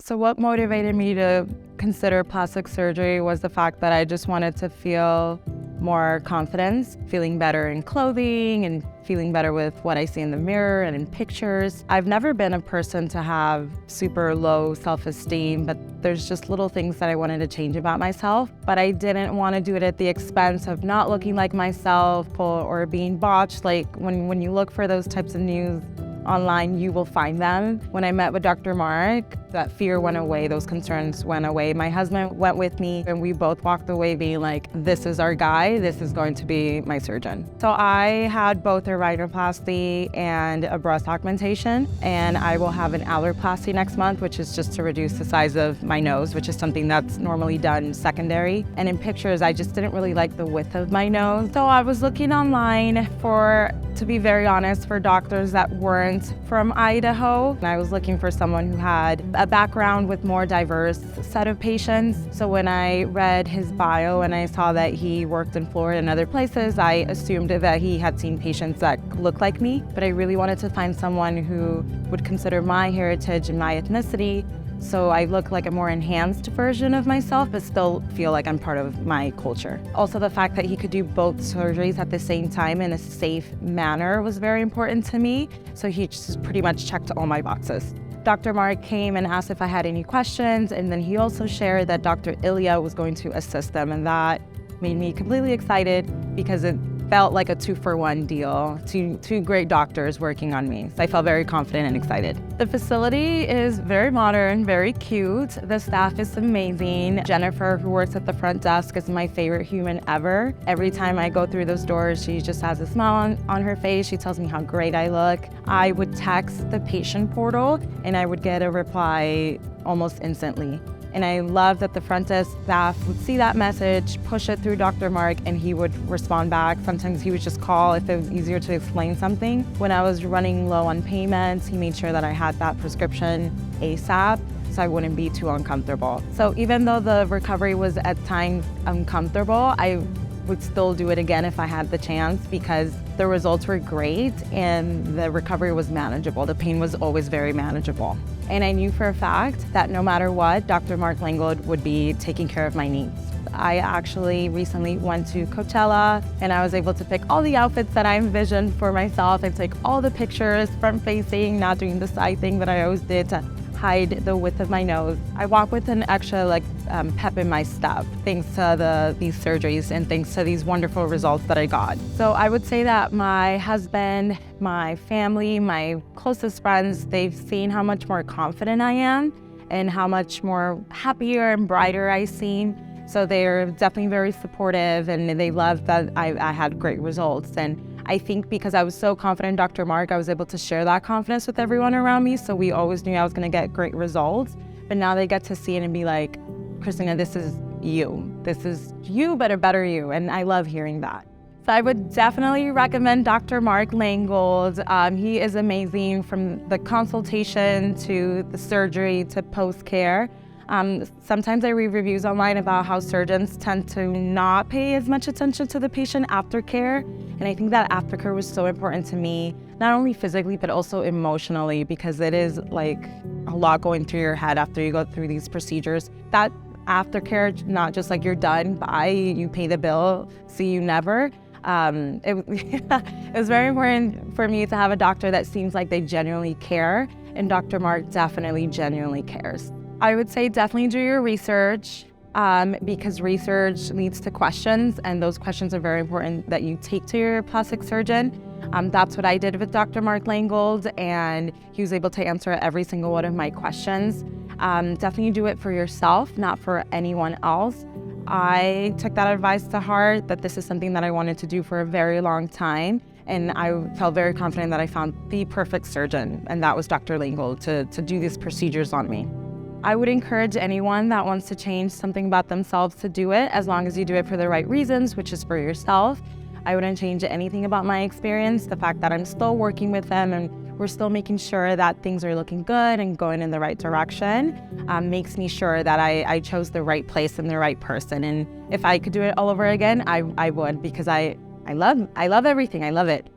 So what motivated me to consider plastic surgery was the fact that I just wanted to feel more confidence, feeling better in clothing and feeling better with what I see in the mirror and in pictures. I've never been a person to have super low self-esteem, but there's just little things that I wanted to change about myself. But I didn't want to do it at the expense of not looking like myself or being botched. Like when you look for those types of news online, you will find them. When I met with Dr. Mark, that fear went away, those concerns went away. My husband went with me and we both walked away being like, this is our guy, this is going to be my surgeon. So I had both a rhinoplasty and a breast augmentation, and I will have an Alarplasty next month, which is just to reduce the size of my nose, which is something that's normally done secondary. And in pictures, I just didn't really like the width of my nose. So I was looking online to be very honest, for doctors that weren't from Idaho. And I was looking for someone who had a background with more diverse set of patients. So when I read his bio and I saw that he worked in Florida and other places, I assumed that he had seen patients that looked like me. But I really wanted to find someone who would consider my heritage and my ethnicity, so I look like a more enhanced version of myself, but still feel like I'm part of my culture. Also, the fact that he could do both surgeries at the same time in a safe manner was very important to me. So he just pretty much checked all my boxes. Dr. Mark came and asked if I had any questions, and then he also shared that Dr. Ilya was going to assist them, and that made me completely excited because it felt like a 2-for-1 deal. Two great doctors working on me. So I felt very confident and excited. The facility is very modern, very cute. The staff is amazing. Jennifer, who works at the front desk, is my favorite human ever. Every time I go through those doors, she just has a smile on her face. She tells me how great I look. I would text the patient portal and I would get a reply almost instantly. And I love that the front desk staff would see that message, push it through Dr. Mark, and he would respond back. Sometimes he would just call if it was easier to explain something. When I was running low on payments, he made sure that I had that prescription ASAP, so I wouldn't be too uncomfortable. So even though the recovery was at times uncomfortable, I would still do it again if I had the chance, because the results were great and the recovery was manageable. The pain was always very manageable. And I knew for a fact that no matter what, Dr. Mark Leyngold would be taking care of my needs. I actually recently went to Coachella and I was able to pick all the outfits that I envisioned for myself and take all the pictures front facing, not doing the side thing that I always did to hide the width of my nose. I walk with an extra pep in my step thanks to these surgeries and thanks to these wonderful results that I got. So I would say that my husband, my family, my closest friends, they've seen how much more confident I am and how much more happier and brighter I seem. So they're definitely very supportive and they love that I had great results. And I think because I was so confident in Dr. Mark, I was able to share that confidence with everyone around me. So we always knew I was going to get great results. But now they get to see it and be like, Christina, this is you. This is you, but a better you. And I love hearing that. So I would definitely recommend Dr. Mark Leyngold. He is amazing, from the consultation to the surgery to post-care. Sometimes I read reviews online about how surgeons tend to not pay as much attention to the patient aftercare. And I think that aftercare was so important to me, not only physically, but also emotionally, because it is like a lot going through your head after you go through these procedures. That aftercare, not just like you're done, bye, you pay the bill, see you never. It was very important for me to have a doctor that seems like they genuinely care, and Dr. Mark definitely genuinely cares. I would say definitely do your research, because research leads to questions, and those questions are very important that you take to your plastic surgeon. That's what I did with Dr. Mark Leyngold, and he was able to answer every single one of my questions. Definitely do it for yourself, not for anyone else. I took that advice to heart, that this is something that I wanted to do for a very long time, and I felt very confident that I found the perfect surgeon, and that was Dr. Leyngold, to do these procedures on me. I would encourage anyone that wants to change something about themselves to do it, as long as you do it for the right reasons, which is for yourself. I wouldn't change anything about my experience. The fact that I'm still working with them and we're still making sure that things are looking good and going in the right direction makes me sure that I chose the right place and the right person. And if I could do it all over again, I would, because I love everything. I love it.